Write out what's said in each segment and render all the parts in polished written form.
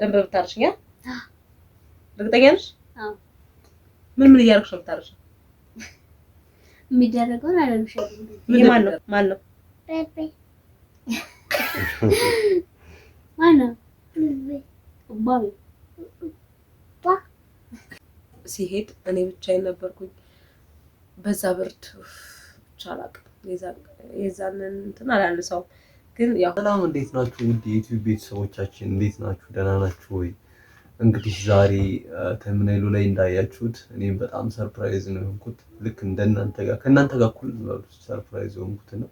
ደንብ ብታርሽኛ እርግጠኛ ነሽ? አዎ። ምን እያደረግሽ ነው የምታርሽው? የሚደረገውን አላልሽም። ማን ነው? ቤቤ ማነው? ባቢ ሲሄድ እኔ ብቻዬን ነበርኩኝ። በዛ ብርድ ብቻ አላውቅም። የዛንን እንትን አላልሰው ግን ያው ሰላም፣ እንዴት ናችሁ? ውድ የዩቲዩብ ቤተሰቦቻችን እንዴት ናችሁ? ደህና ናችሁ ወይ? እንግዲህ ዛሬ ተምኔሉ ላይ እንዳያችሁት እኔም በጣም ሰርፕራይዝ ነው የሆንኩት። ልክ እንደናንተ ጋር ከእናንተ ጋር እኩል ሰርፕራይዝ የሆንኩት ነው።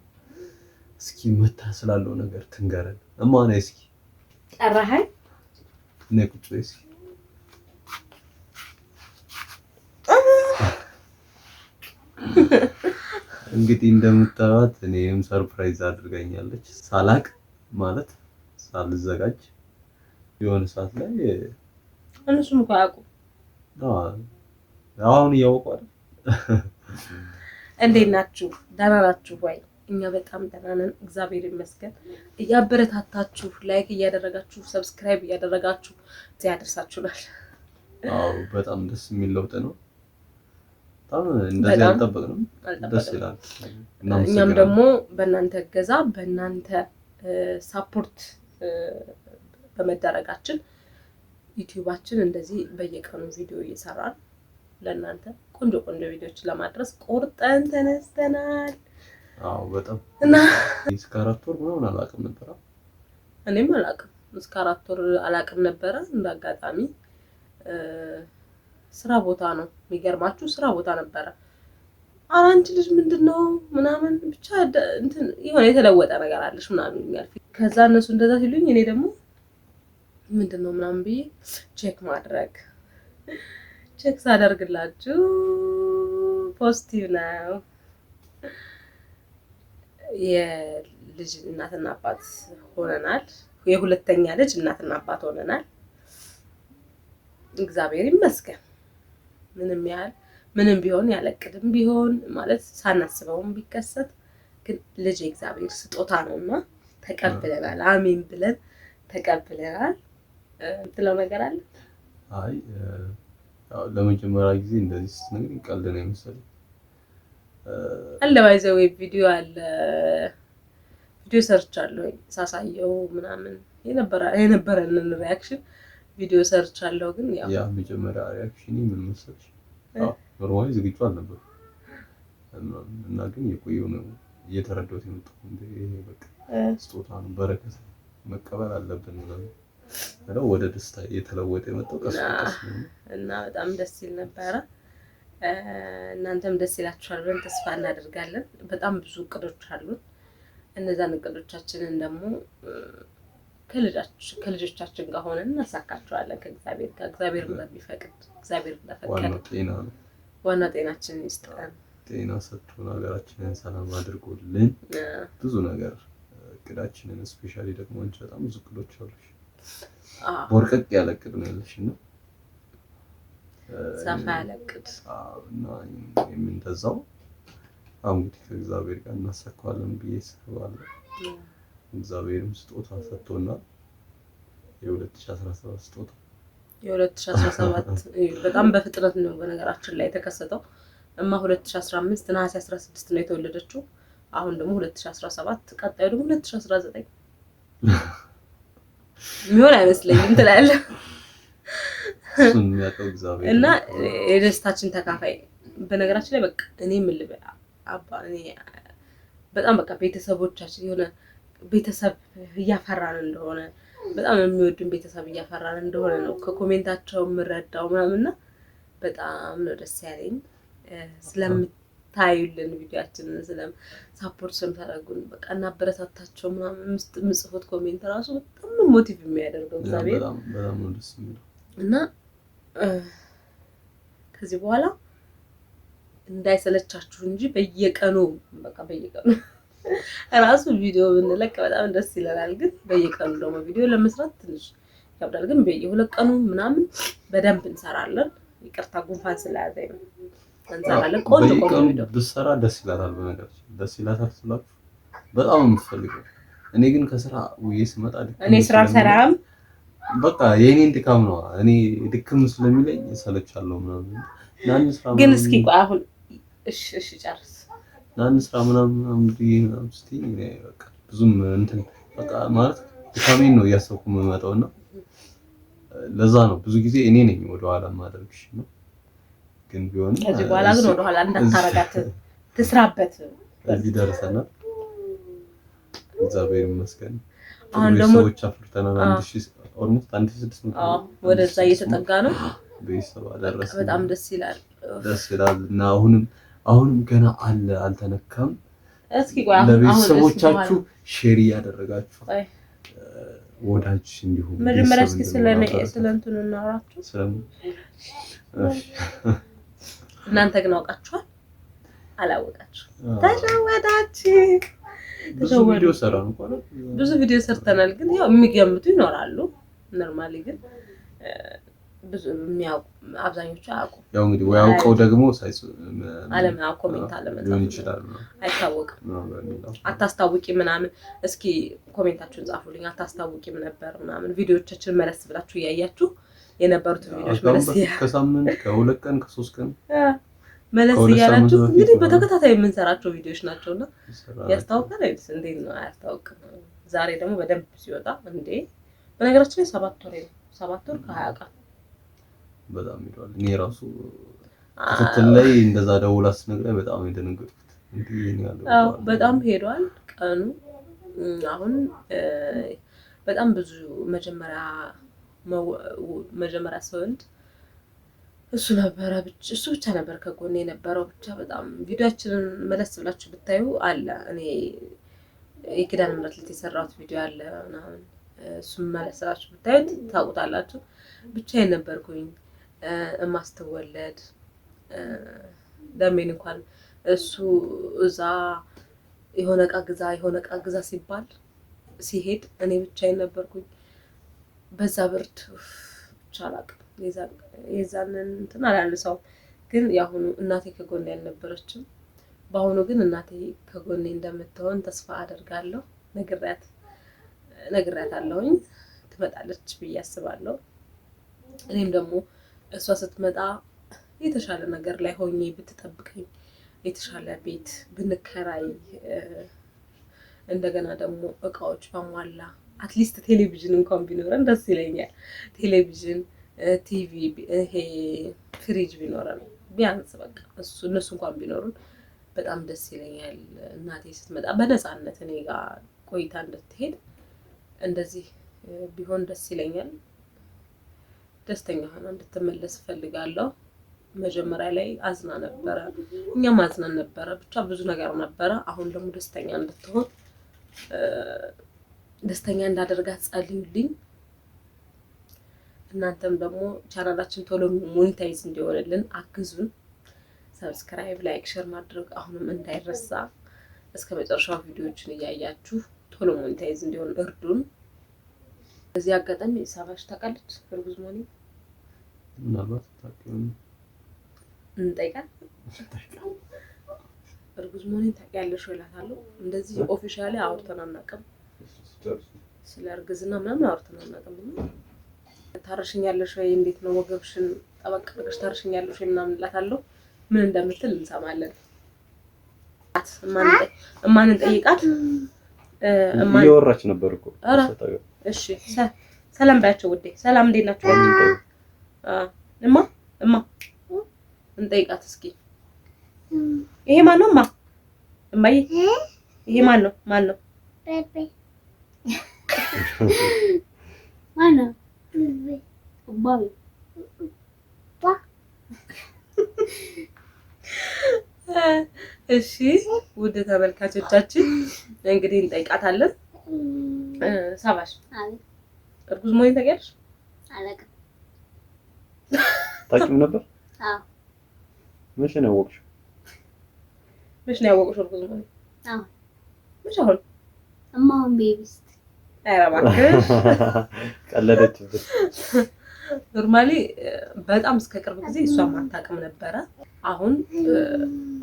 እስኪ መታ ስላለው ነገር ትንገረን እማኔ። እስኪ ጠራኸኝ? ነይ ቁጭ በይ እስኪ። እንግዲህ እንደምታዩት እኔም ሰርፕራይዝ አድርጋኛለች። ሳላቅ ማለት ሳልዘጋጅ የሆነ ሰዓት ላይ እነሱም እኮ አያውቁም። አሁን እያወቁ አይደል? እንዴት ናችሁ? ደህና ናችሁ ወይ? እኛ በጣም ደህና ነን፣ እግዚአብሔር ይመስገን። እያበረታታችሁ ላይክ እያደረጋችሁ ሰብስክራይብ እያደረጋችሁ እዚያ ያደርሳችሁናል። አዎ በጣም ደስ የሚል ለውጥ ነው። በጣም እንደዚህ አልጠበቅንም። ደስ ይላል። እኛም ደግሞ በእናንተ እገዛ በእናንተ ሳፖርት በመደረጋችን ዩቲዩባችን እንደዚህ በየቀኑ ቪዲዮ እየሰራን ለእናንተ ቆንጆ ቪዲዮዎችን ለማድረስ ቆርጠን ተነስተናል። አዎ በጣም እና እስከ 4 ወር ምናምን አላውቅም ነበር። እኔም አላውቅም፣ እስከ 4 ወር አላውቅም ነበረ። እንዳጋጣሚ ስራ ቦታ ነው የሚገርማችሁ፣ ስራ ቦታ ነበረ። አንቺ ልጅ ምንድነው ምናምን ብቻ እንትን የሆነ የተለወጠ ነገር አለሽ ምናምን ይላል። ከዛ እነሱ እንደዛ ሲሉኝ እኔ ደግሞ ምንድነው ምናምን ብዬ ቼክ ማድረግ ቼክ ሳደርግላችሁ ፖዚቲቭ ነው። የልጅ እናትና አባት ሆነናል። የሁለተኛ ልጅ እናትና አባት ሆነናል። እግዚአብሔር ይመስገን። ምንም ቢሆን ያለቅድም ቢሆን ማለት ሳናስበውም ቢከሰት ግን ልጅ የእግዚአብሔር ስጦታ ነውና ተቀብለናል። አሜን ብለን ተቀብለናል። ትለው ነገር አለ? አይ ለመጀመሪያ ጊዜ እንደዚህ ስትነግሪኝ ቀልድ ነው የመሰለኝ። አለባይዘው ቪዲዮ ሰርቻለሁ ሳሳየው ምናምን የነበረንን ሪአክሽን ቪዲዮ ሰርቻለሁ። ግን ያ መጀመሪያ ሪአክሽን ምን መሰለሽ? ኖርማሊ ዝግጁ አልነበርኩም እና ግን የቆየው ነው እየተረዳሁት የመጣው ይሄ በቃ ስጦታ ነው፣ በረከት መቀበል አለብን ነው ወደ ደስታ እየተለወጠ የመጣው ቀስ በቀስ ነው እና በጣም ደስ ይል ነበረ። እናንተም ደስ ይላችኋል ብለን ተስፋ እናደርጋለን። በጣም ብዙ እቅዶች አሉን። እነዛን እቅዶቻችንን ደግሞ ከልጆቻችን ጋር ሆነን እናሳካቸዋለን። ከእግዚአብሔር እንደሚፈቅድ እግዚአብሔር እንደፈቀደ ዋና ጤናችንን ይስጠን። ጤና ሰጥቶን ሀገራችንን ሰላም አድርጎልን ብዙ ነገር እቅዳችንን ስፔሻሊ ደግሞ አንቺ በጣም ብዙ እቅዶች አሉሽ። ወርቀቅ ያለ እቅድ ነው ያለሽ እና ሰፋ ያለ እቅድ እና የምንተዛው እንግዲህ ከእግዚአብሔር ጋር እናሳካዋለን ብዬ አስባለሁ። እግዚአብሔርም ስጦታ ሰጥቶናል። የ2017 ስጦታ የ2017 በጣም በፍጥነት ነው በነገራችን ላይ የተከሰተው። 2015 ነሐሴ 16 ነው የተወለደችው። አሁን ደግሞ 2017 ቀጣዩ ደግሞ 2019 የሚሆን አይመስለኝም ትላለህ። እሱን የሚያውቀው እግዚአብሔር እና የደስታችን ተካፋይ በነገራችን ላይ በቃ እኔ ምን ልበል እኔ በጣም በቃ ቤተሰቦቻችን የሆነ ቤተሰብ እያፈራን እንደሆነ በጣም የሚወዱን ቤተሰብ እያፈራን እንደሆነ ነው ከኮሜንታቸው የምረዳው ምናምንና በጣም ነው ደስ ያለኝ። ስለምታዩልን ቪዲዮአችንን ሳፖርት ስለምታደርጉን በቃ እናበረታታቸው ምናምን የምጽፉት ኮሜንት ራሱ በጣም ሞቲቭ የሚያደርገው እግዚአብሔር በጣም ነው ደስ የሚለው እና ከዚህ በኋላ እንዳይሰለቻችሁ እንጂ በየቀኑ ራሱ ቪዲዮ ብንለቅ በጣም ደስ ይላል። ግን በየቀኑ ደግሞ ቪዲዮ ለመስራት ትንሽ ያብዳል። ግን በየሁለት ቀኑ ምናምን በደንብ እንሰራለን። ይቅርታ ጉንፋን ስለያዘኝ ነው። እንሰራለን። ቆንጆ ቪዲዮ ብትሰራ ደስ ይላታል። በነገራችን ደስ ይላታል ስላችሁ በጣም የምትፈልገው። እኔ ግን ከስራ ውዬ ስመጣ እኔ ስራ ሰራም በቃ የኔን ድካም ነው እኔ ድክም ስለሚለኝ ሰለቻለሁ ምናምን ናን ስራ ግን እስኪ ቆይ አሁን እሺ ጨርስ ናን ስራ ምናምን ስትይ በቃ ብዙም እንትን በቃ ማለት ድካሜን ነው እያሰብኩ የምመጣውና ለዛ ነው ብዙ ጊዜ እኔ ነኝ ወደ ኋላ ማድረግሽ ነው። ግን ቢሆን ከዚህ በኋላ ግን ወደ ኋላ እንዳታረጋት ትስራበት። እዚህ ደርሰናል። እግዚአብሔር ይመስገን። አሁን ደግሞ ሰዎች አፍርተናል። 1600 ወደዛ እየተጠጋ ነው። ቤተሰብ አደረሰ። በጣም ደስ ይላል እና አሁንም ገና አልተነካም። እስኪ ቆይ አሁን ለቤተሰቦቻችሁ ሼር እያደረጋችሁ ወዳጅ እንዲሁም መጀመሪያ እስኪ ስለ እንትኑ እናወራችሁ። እናንተ ግን አውቃችኋል አላወቃችሁ? ተሸወዳችሁ። ብዙ ቪዲዮ ሰርተናል፣ ግን ያው የሚገምቱ ይኖራሉ። ኖርማሊ ግን ብዙ የሚያውቁ አብዛኞቹ አያውቁም። ያው እንግዲህ ወይ አውቀው ደግሞ ኮሜንት አለመጻፍ ይችላል፣ አይታወቅም። አታስታውቂ ምናምን እስኪ ኮሜንታችሁን ጻፉልኝ። አታስታውቂም ነበር ምናምን ቪዲዮዎቻችን መለስ ብላችሁ እያያችሁ የነበሩትን ቪዲዮዎች ከሳምንት ከሁለት ቀን ከሶስት ቀን መለስ እያላችሁ እንግዲህ በተከታታይ የምንሰራቸው ቪዲዮዎች ናቸውና ያስታውቃል አይደል? እንዴት ነው አያስታውቅም? ዛሬ ደግሞ በደንብ ሲወጣ እንዴ! በነገራችን ላይ 7 ወር ከ20 ቀን በጣም ይሏል። እኔ ራሱ ክትትል ላይ እንደዛ ደውላ ስትነግረኝ በጣም የደነገጥኩት እንዴ ያለው በጣም ሄዷል ቀኑ። አሁን በጣም ብዙ መጀመሪያ ስወልድ እሱ ብቻ ነበር ከጎኔ የነበረው። ብቻ በጣም ቪዲዮአችንን መለስ ብላችሁ ብታዩ አለ እኔ የኪዳነ ምህረት ዕለት የሰራሁት ቪዲዮ አለ ምናምን እሱም መለስ ብላችሁ ብታዩት ታውቁታላችሁ። ብቻዬን ነበርኩኝ እማስተወለድ ለምን እንኳን እሱ እዛ የሆነ ዕቃ ግዛ ሲባል ሲሄድ እኔ ብቻዬን ነበርኩኝ። በዛ ብርድ ብቻ አላውቅም። የዛንን እንትን አላልሰውም። ግን ያሁኑ እናቴ ከጎኔ አልነበረችም። በአሁኑ ግን እናቴ ከጎኔ እንደምትሆን ተስፋ አደርጋለሁ። ነግሬያታለሁኝ ትመጣለች ብዬ አስባለሁ። እኔም ደግሞ እሷ ስትመጣ የተሻለ ነገር ላይ ሆኜ ብትጠብቀኝ፣ የተሻለ ቤት ብንከራይ፣ እንደገና ደግሞ እቃዎች በሟላ አትሊስት ቴሌቪዥን እንኳን ቢኖረን ደስ ይለኛል። ቴሌቪዥን፣ ቲቪ፣ ይሄ ፍሪጅ ቢኖረን ቢያንስ በቃ እነሱ እንኳን ቢኖሩን በጣም ደስ ይለኛል። እናቴ ስትመጣ በነፃነት እኔ ጋር ቆይታ እንድትሄድ እንደዚህ ቢሆን ደስ ይለኛል። ደስተኛ ሆና እንድትመለስ እፈልጋለሁ። መጀመሪያ ላይ አዝና ነበረ፣ እኛም አዝናን ነበረ። ብቻ ብዙ ነገር ነበረ። አሁን ደግሞ ደስተኛ እንዳደርጋት ጸልዩልኝ። እናንተም ደግሞ ቻናላችን ቶሎ ሞኔታይዝ እንዲሆንልን አግዙን። ሰብስክራይብ፣ ላይክ፣ ሼር ማድረግ አሁንም እንዳይረሳ። እስከ መጨረሻው ቪዲዮዎችን እያያችሁ ቶሎ ሞኔታይዝ እንዲሆን እርዱን። በዚህ አጋጣሚ ሳባሽ ታውቃለች እርጉዝ መሆኔን ምናልባት እንጠይቃት። እርጉዝ መሆኔን ታውቂያለሽ ወይ እላታለሁ። እንደዚህ ኦፊሻሊ አውርተን አናውቅም። ስለ እርግዝና ምናምን አውርተን አናውቅም። ታርሽኛለሽ ወይ እንዴት ነው ወገብሽን ጠበቅ አድርገሽ ታርሽኛለሽ ወይ ምናምን እላታለሁ። ምን እንደምትል እንሰማለን። እማንን ጠይቃት። እያወራች ነበር እኮ። እሺ ሰላም ባያቸው ውዴ። ሰላም እንዴት ናችሁ? እማ እንጠይቃት እስኪ። ይሄ ማን ነው? እማዬ ይሄ ማን ነው? ቤቢ ማነው? ባቢ እሺ ውድ ተመልካቾቻችን እንግዲህ እንጠይቃታለን። ሳባሽ እርጉዝ መሆኔን ታውቂያለሽ? አላውቅም። ታውቂው ነበር? አዎ። መቼ ነው ያወቅሽው? እርጉዝ መሆኔን? አዎ። መቼ? አሁን እማውን ቤቢስ። ኧረ እባክሽ ቀለደችበት። ኖርማሊ በጣም እስከ ቅርብ ጊዜ እሷም አታውቅም ነበረ። አሁን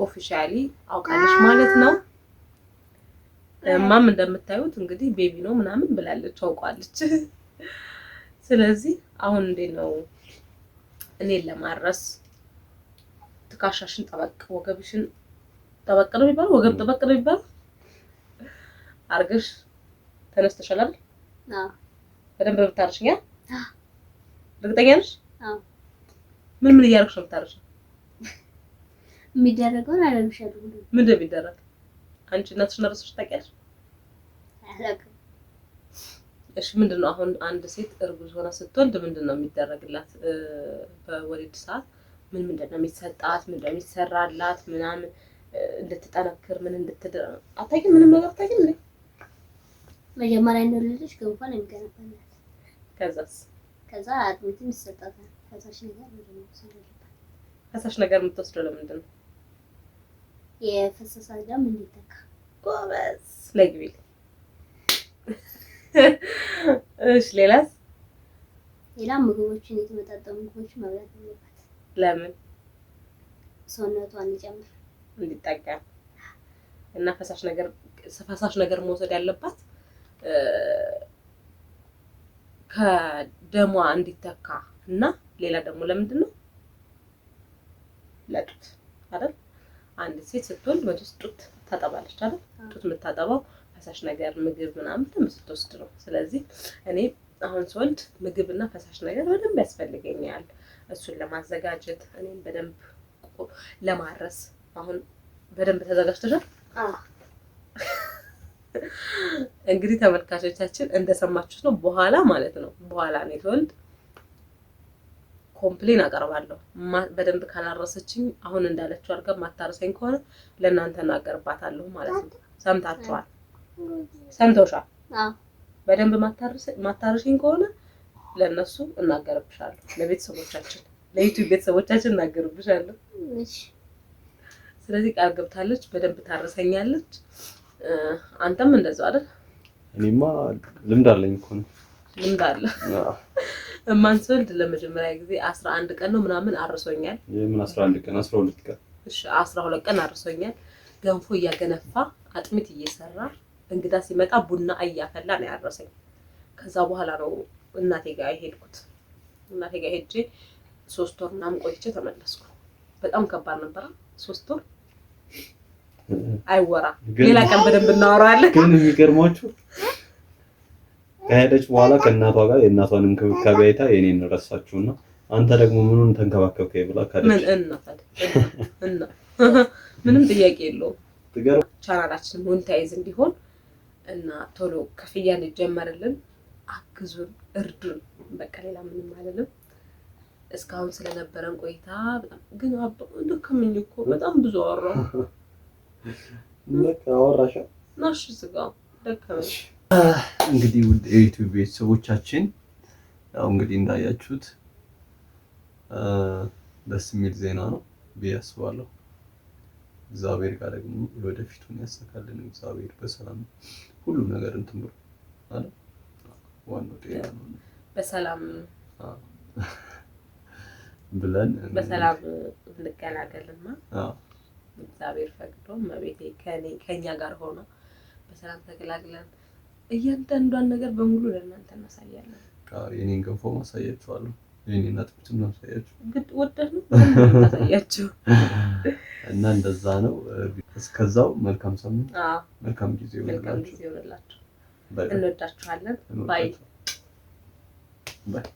ኦፊሻሊ አውቃለች ማለት ነው። እማም እንደምታዩት እንግዲህ ቤቢ ነው ምናምን ብላለች፣ አውቃለች። ስለዚህ አሁን እንዴት ነው እኔን ለማድረስ ትካሻሽን ጠበቅ ወገብሽን ጠበቅ ነው የሚባለው ወገብ ጠበቅ ነው የሚባለው አርገሽ ተነስተሻል አይደል? አዎ በደንብ ብታርሽኛ? እርግጠኛ ነሽ? አዎ ምን እያደረግሽ ነው የምታርሽው? የሚደረገውን አደረግሻለሁ። ምን እንደሚደረግ አንቺ እናትሽ ነርሰሽ ታውቂያለሽ? አላውቅም። እሺ ምንድነው አሁን አንድ ሴት እርጉዝ ሆና ስትወልድ ምንድነው የሚደረግላት? በወሊድ ሰዓት ምንድነው የሚሰጣት? ምንድነው የሚሰራላት? ምናምን እንድትጠነክር ምን እንድትደር አታውቂም? ምንም ነገር አታውቂም እንዴ? መጀመሪያ እንደወለደች ገንፎ ነው የሚገነባላት። ከዛ አጥሚትም ይሰጣታል። ፈሳሽ ነገር ምንድነው ሰለለባት? ፈሳሽ ነገር የምትወስደው ለምንድን ነው? የፈሰሳ ደም እንዲተካ። ጎበዝ ለግቢል። እሺ ሌላስ? ሌላ ምግቦችን የተመጣጠኑ ምግቦችን መብላት አለባት። ለምን? ሰውነቷን እንዲጨምር እንዲጠጋ እና ፈሳሽ ነገር መውሰድ ያለባት ከደሟ እንዲተካ እና ሌላ ደግሞ ለምንድን ነው? ለጡት አይደል? አንድ ሴት ስትወልድ ወደስ ጡት ታጠባለች አይደል? ጡት የምታጠባው ፈሳሽ ነገር ምግብ ምናምን ደም ስትወስድ ነው። ስለዚህ እኔ አሁን ስወልድ ምግብና ፈሳሽ ነገር በደንብ ያስፈልገኛል። እሱን ለማዘጋጀት እኔም በደንብ ለማረስ አሁን በደንብ ተዘጋጅተሻል? አዎ። እንግዲህ ተመልካቾቻችን እንደሰማችሁት ነው። በኋላ ማለት ነው በኋላ ነው ትወልድ ኮምፕሌን አቀርባለሁ። በደንብ ካላረሰችኝ አሁን እንዳለችው አድርጋ ማታረሰኝ ከሆነ ለእናንተ እናገርባታለሁ ማለት ነው። ሰምታችኋል? ሰምተውሻል? አዎ። በደንብ ማታረሰኝ ከሆነ ለነሱ እናገርብሻለሁ። ለቤተሰቦቻችን ለዩቲዩብ ቤተሰቦቻችን እናገርብሻለሁ። እሺ። ስለዚህ ቃል ገብታለች፣ በደንብ ታረሰኛለች። አንተም እንደዛው አይደል? እኔማ ልምድ አለኝ እኮ ነው። ልምድ አለ። እማን ስወልድ ለመጀመሪያ ጊዜ 11 ቀን ነው ምናምን አርሶኛል። የምን 11 ቀን 12 ቀን? እሺ 12 ቀን አርሶኛል። ገንፎ እያገነፋ አጥሚት እየሰራ እንግዳ ሲመጣ ቡና እያፈላ ነው ያረሰኝ። ከዛ በኋላ ነው እናቴ ጋር ሄድኩት። እናቴ ጋር ሄጄ 3 ወር ምናምን ቆይቼ ተመለስኩ። በጣም ከባድ ነበር 3 ወር። አይወራ ሌላ ቀን በደንብ እናወራለን። ግን የሚገርማችሁ ከሄደች በኋላ ከእናቷ ጋር የእናቷን እንክብካቤ አይታ የኔን ረሳችሁና አንተ ደግሞ ምኑን ተንከባከብከኝ ብላ ካደች። ምን እና ምንም ጥያቄ የለውም። ቻናላችን ሞኔታይዝ እንዲሆን እና ቶሎ ክፍያ እንዲጀመርልን አግዙን፣ እርዱን። በቃ ሌላ ምንም አይደለም። እስካሁን ስለነበረን ቆይታ በጣም ግን ደከመኝ እኮ በጣም ብዙ አወራሁ። በቃ አወራሻ ናሽ ስጋው ደከመኝ። እንግዲህ ውድ የዩቲዩብ ቤተሰቦቻችን ያው እንግዲህ እንዳያችሁት ደስ የሚል ዜና ነው ብዬ አስባለሁ። እግዚአብሔር ጋር ደግሞ ወደፊቱን ያሳካልን። እግዚአብሔር በሰላም ሁሉ ነገር እንትን ብሎ አይደል? ዋናው ጤና ነው። በሰላም ብለን በሰላም እንገላገልና እግዚአብሔር ፈቅዶ መቤቴ ከኛ ጋር ሆኖ በሰላም ተገላግለን እያንዳንዷን ነገር በሙሉ ለእናንተ እናሳያለን። የኔን ገንፎ ማሳያችኋለሁ። የኔን አጥሚትም ማሳያችሁ ግድ ወደህ ነው ማሳያችሁ እና እንደዛ ነው። እስከዛው መልካም ሳምንት፣ መልካም ጊዜ ይሁንላችሁ። እንወዳችኋለን። ባይ ባይ።